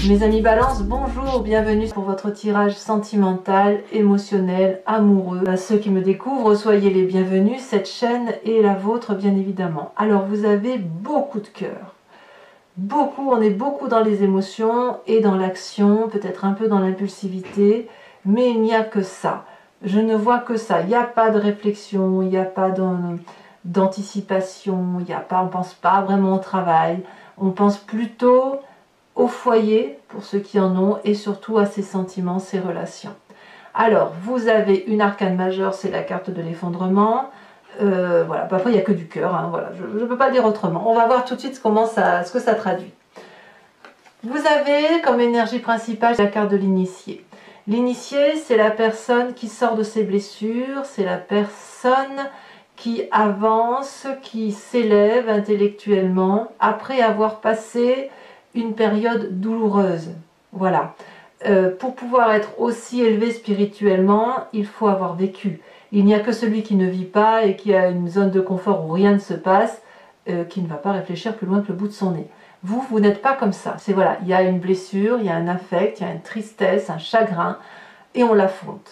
Mes amis Balance, bonjour, bienvenue pour votre tirage sentimental, émotionnel, amoureux. À ceux qui me découvrent, soyez les bienvenus, cette chaîne est la vôtre bien évidemment. Alors vous avez beaucoup de cœur, on est beaucoup dans les émotions et dans l'action, peut-être un peu dans l'impulsivité, mais il n'y a que ça. Je ne vois que ça, il n'y a pas de réflexion, il n'y a pas d'anticipation, on ne pense pas vraiment au travail, on pense plutôt au foyer, pour ceux qui en ont, et surtout à ses sentiments, ses relations. Alors, vous avez une arcane majeure, c'est la carte de l'effondrement. Voilà, parfois il n'y a que du cœur, hein, voilà, je ne peux pas le dire autrement. On va voir tout de suite ce que ça traduit. Vous avez comme énergie principale la carte de l'initié. L'initié, c'est la personne qui sort de ses blessures, c'est la personne qui avance, qui s'élève intellectuellement après avoir passé une période douloureuse. Voilà. Pour pouvoir être aussi élevé spirituellement, il faut avoir vécu. Il n'y a que celui qui ne vit pas et qui a une zone de confort où rien ne se passe, qui ne va pas réfléchir plus loin que le bout de son nez. Vous n'êtes pas comme ça. C'est voilà, il y a une blessure, il y a un affect, il y a une tristesse, un chagrin, et on l'affronte.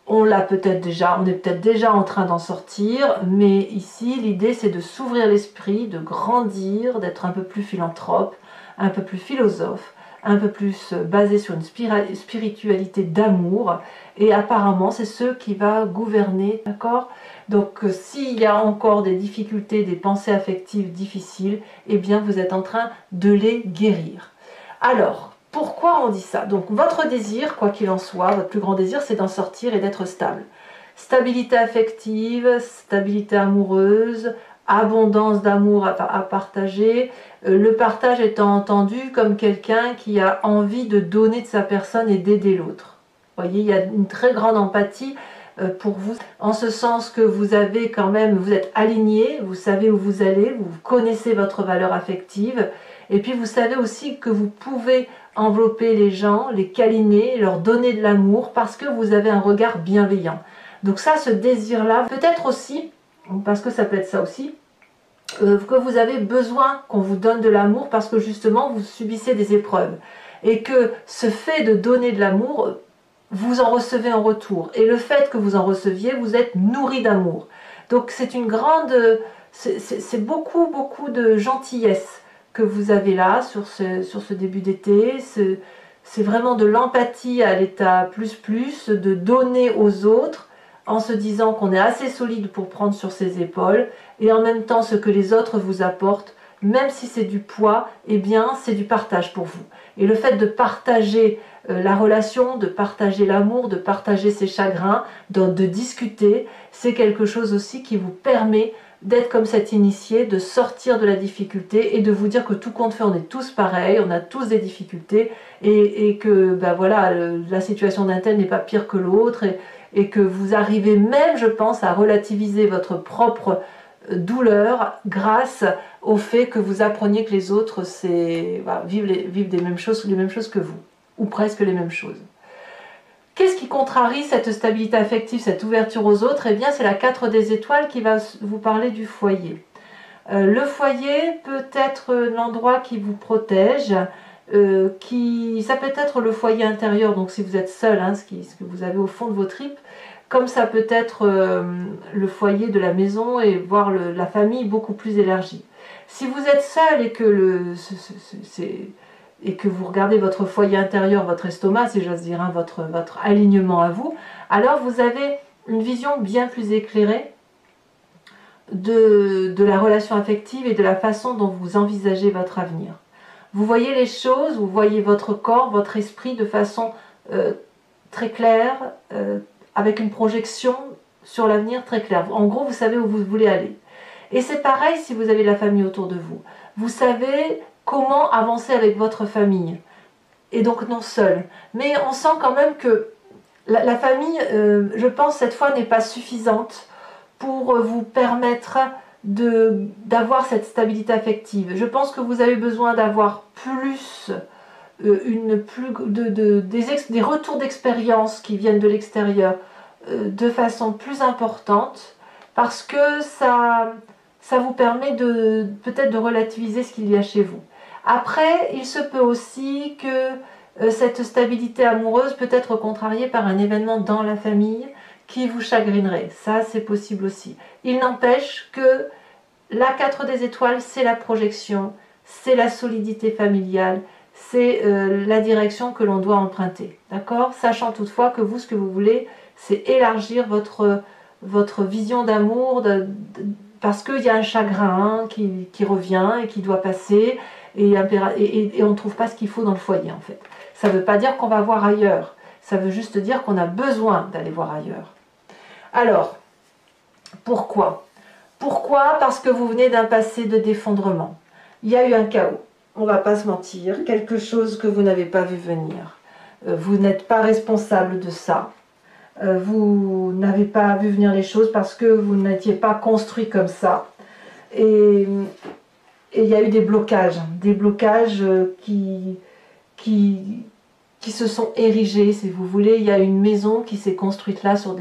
On est peut-être déjà en train d'en sortir, mais ici l'idée c'est de s'ouvrir l'esprit, de grandir, d'être un peu plus philanthrope, un peu plus philosophe, un peu plus basé sur une spiritualité d'amour, et apparemment c'est ce qui va gouverner, d'accord? Donc s'il y a encore des difficultés, des pensées affectives difficiles, eh bien vous êtes en train de les guérir. Alors, pourquoi on dit ça? Donc votre désir, quoi qu'il en soit, votre plus grand désir, c'est d'en sortir et d'être stable. Stabilité affective, stabilité amoureuse, abondance d'amour à partager, le partage étant entendu comme quelqu'un qui a envie de donner de sa personne et d'aider l'autre. Vous voyez, il y a une très grande empathie pour vous, en ce sens que vous avez quand même, vous êtes aligné, vous savez où vous allez, vous connaissez votre valeur affective, et puis vous savez aussi que vous pouvez envelopper les gens, les câliner, leur donner de l'amour parce que vous avez un regard bienveillant. Donc ça, ce désir-là, peut-être aussi, parce que ça peut être ça aussi, que vous avez besoin qu'on vous donne de l'amour parce que justement vous subissez des épreuves. Et que ce fait de donner de l'amour, vous en recevez en retour. Et le fait que vous en receviez, vous êtes nourri d'amour. Donc c'est une grande... c'est beaucoup de gentillesse que vous avez là sur ce début d'été. C'est vraiment de l'empathie à l'état plus, de donner aux autres en se disant qu'on est assez solide pour prendre sur ses épaules, et en même temps ce que les autres vous apportent, même si c'est du poids, eh bien c'est du partage pour vous. Et le fait de partager la relation, de partager l'amour, de partager ses chagrins, de discuter, c'est quelque chose aussi qui vous permet d'être comme cet initié, de sortir de la difficulté et de vous dire que tout compte fait, on est tous pareils, on a tous des difficultés, et que ben voilà, la situation d'un tel n'est pas pire que l'autre, et que vous arrivez même, je pense, à relativiser votre propre douleur grâce au fait que vous appreniez que les autres voilà, vivent les mêmes choses que vous, ou presque les mêmes choses. Qu'est-ce qui contrarie cette stabilité affective, cette ouverture aux autres? Eh bien, c'est la 4 des étoiles qui va vous parler du foyer. Le foyer peut être l'endroit qui vous protège, ça peut être le foyer intérieur, donc si vous êtes seul, hein, ce que vous avez au fond de vos tripes, comme ça peut être le foyer de la maison et voir la famille beaucoup plus élargie. Si vous êtes seul et que vous regardez votre foyer intérieur, votre estomac, si j'ose dire, hein, votre alignement à vous, alors vous avez une vision bien plus éclairée de la relation affective et de la façon dont vous envisagez votre avenir. Vous voyez les choses, vous voyez votre corps, votre esprit de façon très claire, avec une projection sur l'avenir très claire. En gros, vous savez où vous voulez aller. Et c'est pareil si vous avez la famille autour de vous. Vous savez comment avancer avec votre famille. Et donc non seul. Mais on sent quand même que la famille, je pense, cette fois n'est pas suffisante pour vous permettre d'avoir cette stabilité affective. Je pense que vous avez besoin d'avoir plus, des retours d'expérience qui viennent de l'extérieur de façon plus importante, parce que ça vous permet peut-être de relativiser ce qu'il y a chez vous. Après, il se peut aussi que cette stabilité amoureuse peut être contrariée par un événement dans la famille qui vous chagrinerait. Ça, c'est possible aussi. Il n'empêche que la 4 des étoiles, c'est la projection, c'est la solidité familiale, c'est la direction que l'on doit emprunter. D'accord? Sachant toutefois que vous, ce que vous voulez, c'est élargir votre vision d'amour, parce qu'il y a un chagrin qui revient et qui doit passer, et on ne trouve pas ce qu'il faut dans le foyer, en fait. Ça ne veut pas dire qu'on va voir ailleurs, ça veut juste dire qu'on a besoin d'aller voir ailleurs. Alors, pourquoi? Pourquoi? Parce que vous venez d'un passé de défendrement. Il y a eu un chaos, on ne va pas se mentir, quelque chose que vous n'avez pas vu venir. Vous n'êtes pas responsable de ça. Vous n'avez pas vu venir les choses parce que vous n'étiez pas construit comme ça. Et il y a eu des blocages qui se sont érigés, si vous voulez. Il y a une maison qui s'est construite là sur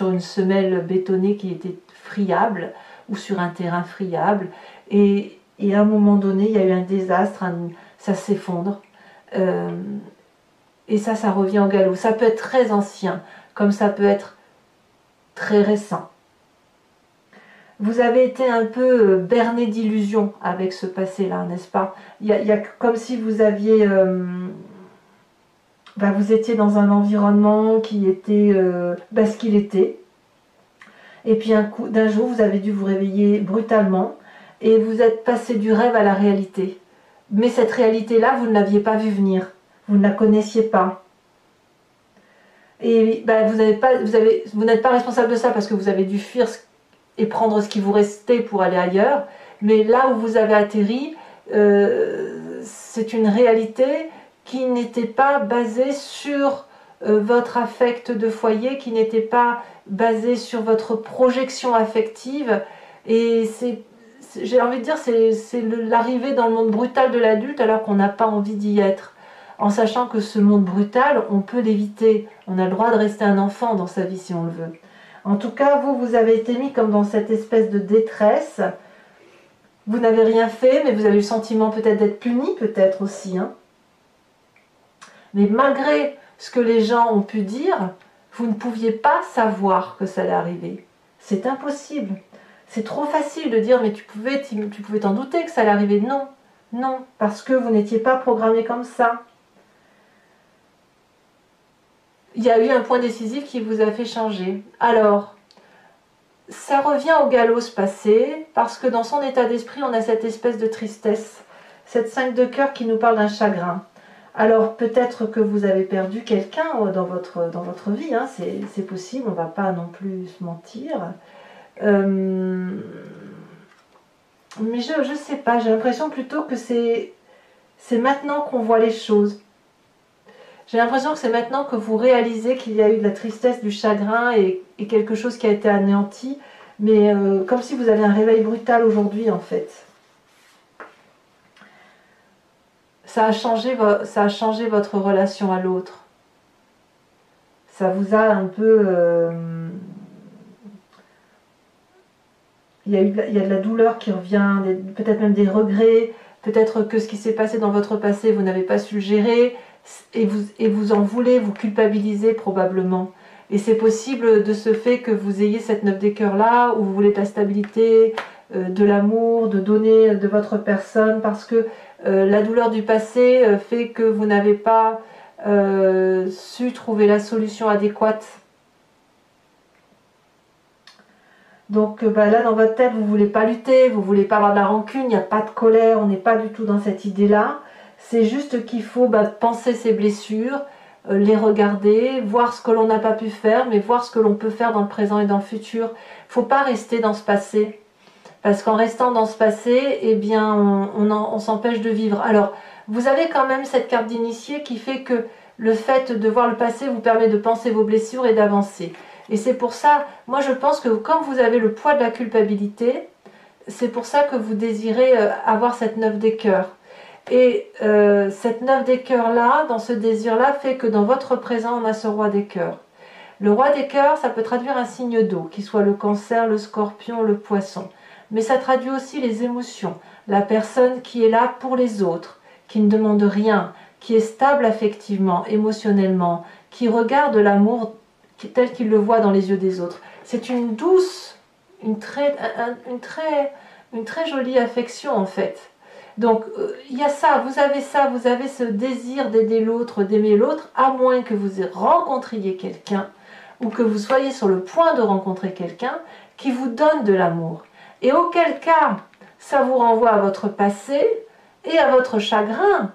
une semelle bétonnée qui était friable, ou sur un terrain friable, et à un moment donné, il y a eu un désastre, ça s'effondre, et ça revient au galop. Ça peut être très ancien, comme ça peut être très récent. Vous avez été un peu berné d'illusions avec ce passé-là, n'est-ce pas? Il y a comme si vous aviez... vous étiez dans un environnement qui était ce qu'il était. Et puis d'un jour, vous avez dû vous réveiller brutalement et vous êtes passé du rêve à la réalité. Mais cette réalité-là, vous ne l'aviez pas vue venir. Vous ne la connaissiez pas. Et vous n'êtes pas responsable de ça parce que vous avez dû fuir et prendre ce qui vous restait pour aller ailleurs. Mais là où vous avez atterri, c'est une réalité qui n'était pas basée sur votre affect de foyer, qui n'était pas basée sur votre projection affective. Et j'ai envie de dire, c'est l'arrivée dans le monde brutal de l'adulte alors qu'on n'a pas envie d'y être. En sachant que ce monde brutal, on peut l'éviter. On a le droit de rester un enfant dans sa vie si on le veut. En tout cas, vous avez été mis comme dans cette espèce de détresse. Vous n'avez rien fait, mais vous avez eu le sentiment peut-être d'être puni, peut-être aussi. Hein. Mais malgré ce que les gens ont pu dire, vous ne pouviez pas savoir que ça allait arriver. C'est impossible. C'est trop facile de dire, mais tu pouvais t'en douter que ça allait arriver. Non, non, parce que vous n'étiez pas programmé comme ça. Il y a eu un point décisif qui vous a fait changer. Alors, ça revient au galop ce passé, parce que dans son état d'esprit, on a cette espèce de tristesse, cette 5 de cœur qui nous parle d'un chagrin. Alors peut-être que vous avez perdu quelqu'un dans votre vie, hein, c'est possible, on ne va pas non plus se mentir. Mais je ne sais pas, j'ai l'impression plutôt que c'est maintenant qu'on voit les choses. J'ai l'impression que c'est maintenant que vous réalisez qu'il y a eu de la tristesse, du chagrin et quelque chose qui a été anéanti, mais comme si vous avez un réveil brutal aujourd'hui en fait. Ça a changé votre relation à l'autre. Ça vous a un peu... il y a de la douleur qui revient, peut-être même des regrets, peut-être que ce qui s'est passé dans votre passé, vous n'avez pas su le gérer, et vous en voulez, vous culpabilisez probablement. Et c'est possible de ce fait que vous ayez cette 9 des cœurs là, où vous voulez de la stabilité, de l'amour, de donner de votre personne, parce que la douleur du passé fait que vous n'avez pas su trouver la solution adéquate. Donc là dans votre tête, vous ne voulez pas lutter, vous ne voulez pas avoir de la rancune, il n'y a pas de colère, on n'est pas du tout dans cette idée-là. C'est juste qu'il faut penser ses blessures, les regarder, voir ce que l'on n'a pas pu faire, mais voir ce que l'on peut faire dans le présent et dans le futur. Il ne faut pas rester dans ce passé. Parce qu'en restant dans ce passé, eh bien, on s'empêche de vivre. Alors, vous avez quand même cette carte d'initié qui fait que le fait de voir le passé vous permet de penser vos blessures et d'avancer. Et c'est pour ça, moi je pense que comme vous avez le poids de la culpabilité, c'est pour ça que vous désirez avoir cette 9 des cœurs. Et cette 9 des cœurs là, dans ce désir là, fait que dans votre présent, on a ce roi des cœurs. Le roi des cœurs, ça peut traduire un signe d'eau, qu'il soit le cancer, le scorpion, le poisson. mais ça traduit aussi les émotions. La personne qui est là pour les autres, qui ne demande rien, qui est stable affectivement, émotionnellement, qui regarde l'amour tel qu'il le voit dans les yeux des autres. C'est une douce, une très jolie affection en fait. Donc il y a ça, vous avez ce désir d'aider l'autre, d'aimer l'autre, à moins que vous rencontriez quelqu'un ou que vous soyez sur le point de rencontrer quelqu'un qui vous donne de l'amour. Et auquel cas, ça vous renvoie à votre passé et à votre chagrin,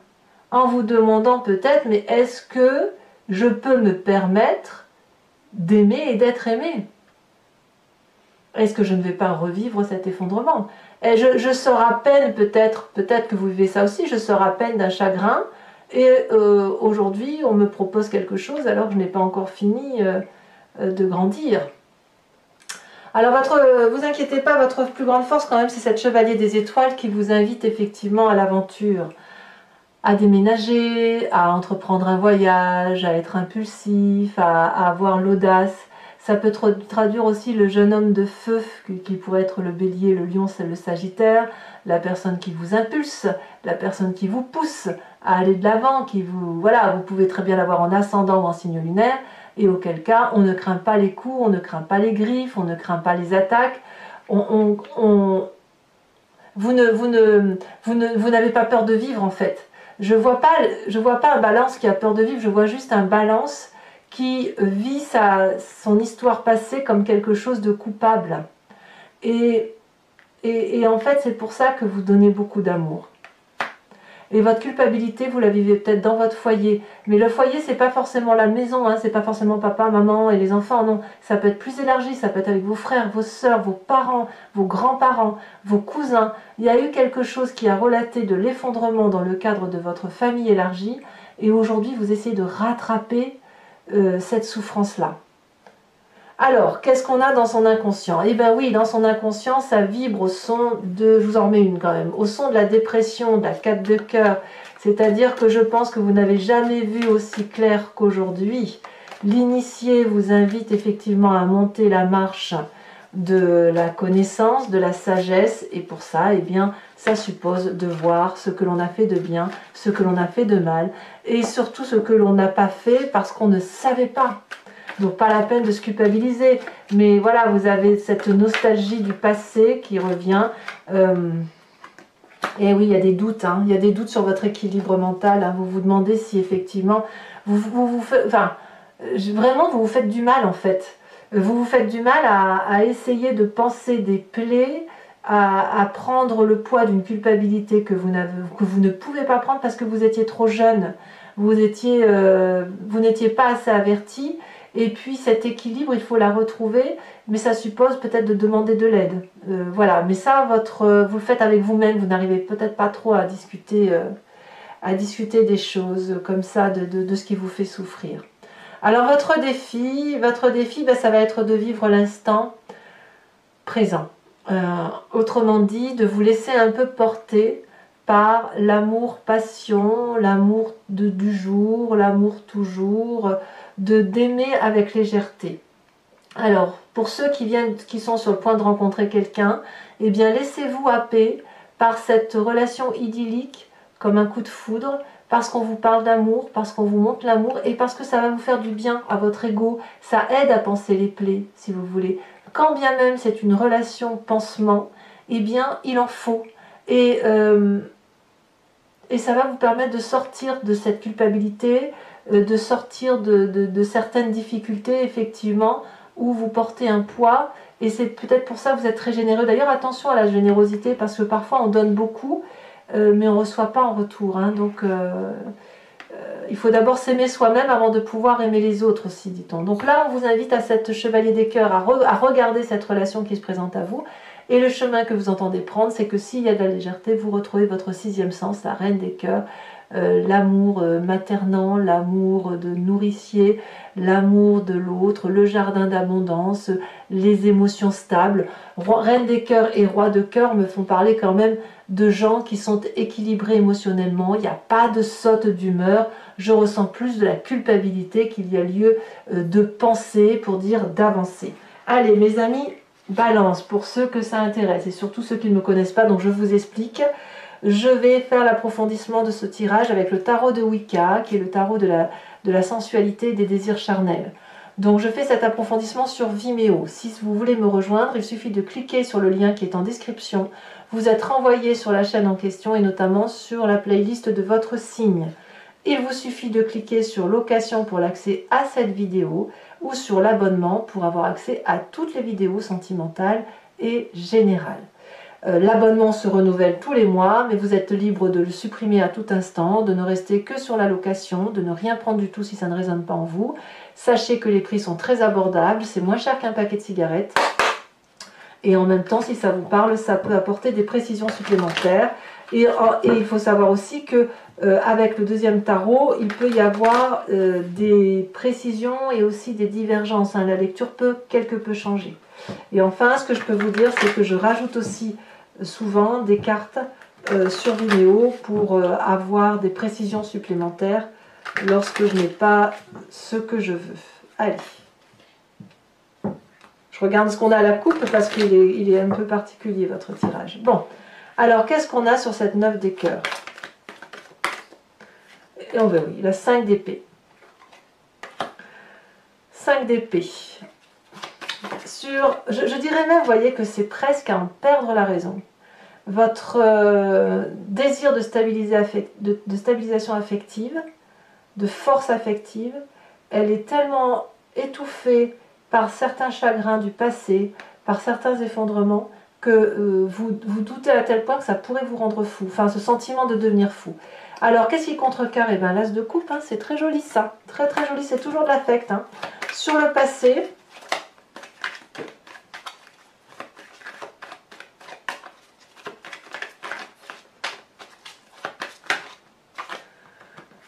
en vous demandant peut-être, mais est-ce que je peux me permettre d'aimer et d'être aimé? Est-ce que je ne vais pas revivre cet effondrement? Et je sors à peine, peut-être que vous vivez ça aussi, je sors à peine d'un chagrin, et aujourd'hui on me propose quelque chose alors que je n'ai pas encore fini de grandir. Alors vous inquiétez pas, votre plus grande force quand même, c'est cette chevalier des étoiles qui vous invite effectivement à l'aventure, à déménager, à entreprendre un voyage, à être impulsif, à avoir l'audace. Ça peut traduire aussi le jeune homme de feu qui pourrait être le bélier, le lion, c'est le sagittaire, la personne qui vous impulse, la personne qui vous pousse à aller de l'avant, voilà, vous pouvez très bien l'avoir en ascendant ou en signe lunaire, et auquel cas on ne craint pas les coups, on ne craint pas les griffes, on ne craint pas les attaques, vous n'avez pas peur de vivre en fait. Je vois pas un balance qui a peur de vivre, je vois juste un balance qui vit son histoire passée comme quelque chose de coupable. Et en fait, c'est pour ça que vous donnez beaucoup d'amour. Et votre culpabilité, vous la vivez peut-être dans votre foyer. Mais le foyer, c'est pas forcément la maison, hein, c'est pas forcément papa, maman et les enfants, non. Ça peut être plus élargi, ça peut être avec vos frères, vos sœurs, vos parents, vos grands-parents, vos cousins. Il y a eu quelque chose qui a relaté de l'effondrement dans le cadre de votre famille élargie. Et aujourd'hui, vous essayez de rattraper cette souffrance-là. Alors, qu'est-ce qu'on a dans son inconscient? Eh bien oui, dans son inconscient, ça vibre au son de, je vous en remets une quand même, au son de la dépression, de la 4 de cœur. C'est-à-dire que je pense que vous n'avez jamais vu aussi clair qu'aujourd'hui. L'initié vous invite effectivement à monter la marche de la connaissance, de la sagesse, et pour ça, eh bien, ça suppose de voir ce que l'on a fait de bien, ce que l'on a fait de mal, et surtout ce que l'on n'a pas fait parce qu'on ne savait pas. Donc pas la peine de se culpabiliser, mais voilà, vous avez cette nostalgie du passé qui revient. Et oui, il y a des doutes, hein, il y a des doutes sur votre équilibre mental. Hein, vous vous demandez si effectivement, vraiment vous vous faites du mal en fait. Vous vous faites du mal à essayer de penser des plaies, à prendre le poids d'une culpabilité que vous ne pouvez pas prendre parce que vous étiez trop jeune, vous n'étiez pas assez averti. Et puis cet équilibre, il faut la retrouver, mais ça suppose peut-être de demander de l'aide. Voilà, mais ça, vous le faites avec vous-même, vous n'arrivez peut-être pas trop à discuter des choses comme ça, de ce qui vous fait souffrir. Alors votre défi, ben, ça va être de vivre l'instant présent. Autrement dit, de vous laisser un peu porter par l'amour-passion, l'amour du jour, l'amour toujours, d'aimer avec légèreté. Alors, pour ceux qui sont sur le point de rencontrer quelqu'un, eh bien laissez-vous happer par cette relation idyllique comme un coup de foudre, parce qu'on vous parle d'amour, parce qu'on vous montre l'amour, et parce que ça va vous faire du bien à votre ego, ça aide à panser les plaies, si vous voulez. Quand bien même c'est une relation pansement, eh bien il en faut. Et ça va vous permettre de sortir de cette culpabilité, de sortir de certaines difficultés, effectivement, où vous portez un poids, et c'est peut-être pour ça que vous êtes très généreux. D'ailleurs, attention à la générosité, parce que parfois on donne beaucoup, mais on ne reçoit pas en retour. Hein, donc, il faut d'abord s'aimer soi-même avant de pouvoir aimer les autres aussi, dit-on. Donc là, on vous invite à cette chevalier des cœurs, à regarder cette relation qui se présente à vous. Et le chemin que vous entendez prendre, c'est que s'il y a de la légèreté, vous retrouvez votre 6e sens, la reine des cœurs, l'amour maternant, l'amour de nourricier, l'amour de l'autre, le jardin d'abondance, les émotions stables. Reine des cœurs et roi de cœur me font parler quand même de gens qui sont équilibrés émotionnellement. Il n'y a pas de saute d'humeur. Je ressens plus de la culpabilité qu'il y a lieu de penser pour dire d'avancer. Allez mes amis, Balance, pour ceux que ça intéresse et surtout ceux qui ne me connaissent pas, donc je vous explique. Je vais faire l'approfondissement de ce tirage avec le tarot de Wicca, qui est le tarot de la sensualité et des désirs charnels. Donc je fais cet approfondissement sur Vimeo. Si vous voulez me rejoindre, il suffit de cliquer sur le lien qui est en description. Vous êtes renvoyé sur la chaîne en question et notamment sur la playlist de votre signe. Il vous suffit de cliquer sur location pour l'accès à cette vidéo ou sur l'abonnement pour avoir accès à toutes les vidéos sentimentales et générales. L'abonnement se renouvelle tous les mois, mais vous êtes libre de le supprimer à tout instant, de ne rester que sur la location, de ne rien prendre du tout si ça ne résonne pas en vous. Sachez que les prix sont très abordables, c'est moins cher qu'un paquet de cigarettes. Et en même temps, si ça vous parle, ça peut apporter des précisions supplémentaires. Et il faut savoir aussi que avec le deuxième tarot, il peut y avoir des précisions et aussi des divergences. Hein. La lecture peut quelque peu changer. Et enfin, ce que je peux vous dire, c'est que je rajoute aussi souvent des cartes sur Vimeo pour avoir des précisions supplémentaires lorsque je n'ai pas ce que je veux. Allez. Je regarde ce qu'on a à la coupe parce qu'il est un peu particulier votre tirage. Bon, alors qu'est-ce qu'on a sur cette 9 des cœurs? Et on verra, il a 5 d'épée. 5 d'épée. Je dirais même, vous voyez, que c'est presque à en perdre la raison. Votre désir de stabilisation affective, de force affective, elle est tellement étouffée par certains chagrins du passé, par certains effondrements, que vous doutez à tel point que ça pourrait vous rendre fou. Enfin, ce sentiment de devenir fou. Alors, qu'est-ce qui contrecarre? Eh bien, l'as de coupe, hein, c'est très joli ça. Très très joli, c'est toujours de l'affect. Hein. Sur le passé,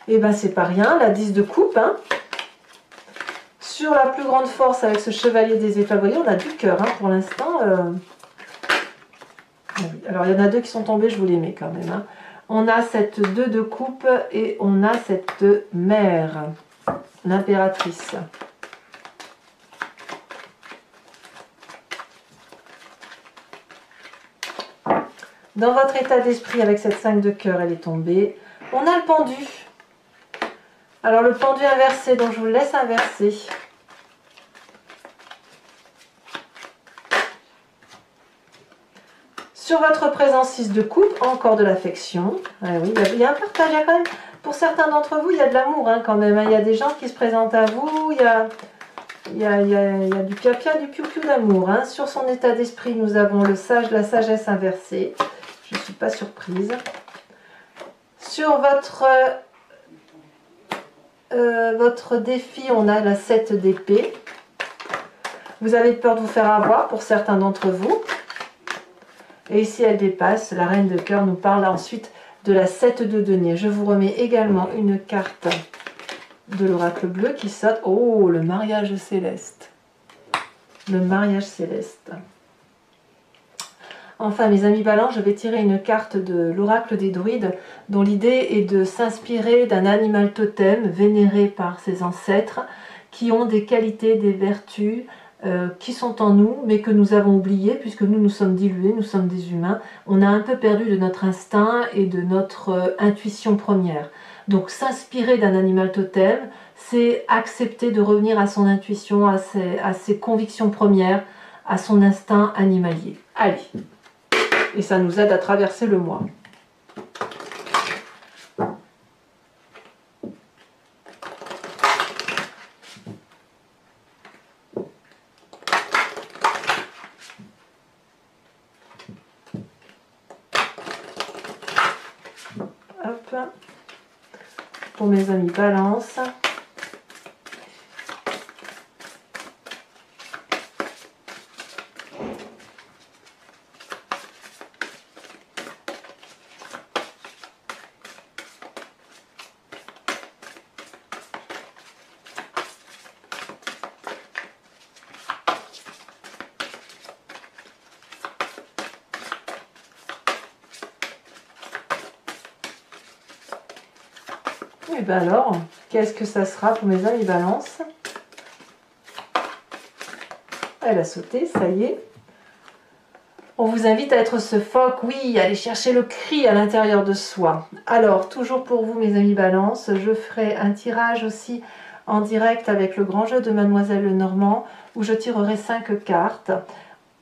et bien c'est pas rien, la 10 de coupe. Hein. Sur la plus grande force avec ce chevalier des étoiles, vous voyez, on a du cœur hein, pour l'instant. Alors il y en a deux qui sont tombés, je vous les mets quand même. Hein. On a cette 2 de coupe et on a cette mère, l'impératrice. Dans votre état d'esprit avec cette 5 de cœur, elle est tombée. On a le pendu. Alors le pendu inversé, donc je vous le laisse inverser. Sur votre présence 6 de coupe, encore de l'affection. Ah oui, il y a un partage, il y a quand même, pour certains d'entre vous, il y a de l'amour hein, quand même. Hein. Il y a des gens qui se présentent à vous, il y a du pia-pia, du piou-piou d'amour. Hein. Sur son état d'esprit, nous avons le sage, la sagesse inversée. Je ne suis pas surprise. Sur votre défi, on a la 7 d'épée. Vous avez peur de vous faire avoir pour certains d'entre vous. Et ici, elle dépasse. La reine de cœur nous parle ensuite de la 7 de denier. Je vous remets également une carte de l'oracle bleu qui saute. Oh, le mariage céleste. Le mariage céleste. Enfin, mes amis Balance, je vais tirer une carte de l'oracle des druides dont l'idée est de s'inspirer d'un animal totem vénéré par ses ancêtres qui ont des qualités, des vertus, qui sont en nous, mais que nous avons oubliées, puisque nous sommes dilués, nous sommes des humains. On a un peu perdu de notre instinct et de notre intuition première. Donc s'inspirer d'un animal totem, c'est accepter de revenir à son intuition, à ses convictions premières, à son instinct animalier. Allez, et ça nous aide à traverser le mois. Hop. Pour mes amis Balance. Et bien alors, qu'est-ce que ça sera pour mes amis Balance? Elle a sauté, ça y est. On vous invite à être ce phoque, oui, aller chercher le cri à l'intérieur de soi. Alors, toujours pour vous mes amis Balance, je ferai un tirage aussi en direct avec le grand jeu de Mademoiselle Lenormand, où je tirerai 5 cartes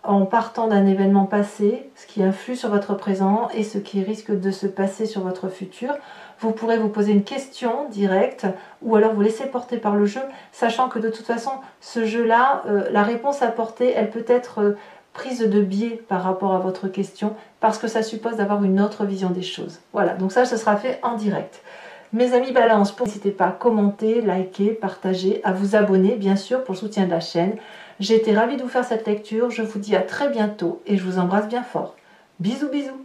en partant d'un événement passé, ce qui influe sur votre présent et ce qui risque de se passer sur votre futur. Vous pourrez vous poser une question directe ou alors vous laisser porter par le jeu, sachant que de toute façon, ce jeu-là, la réponse apportée, elle peut être prise de biais par rapport à votre question parce que ça suppose d'avoir une autre vision des choses. Voilà, donc ça, ce sera fait en direct. Mes amis Balance, n'hésitez pas à commenter, liker, partager, à vous abonner bien sûr pour le soutien de la chaîne. J'ai été ravie de vous faire cette lecture, je vous dis à très bientôt et je vous embrasse bien fort. Bisous bisous.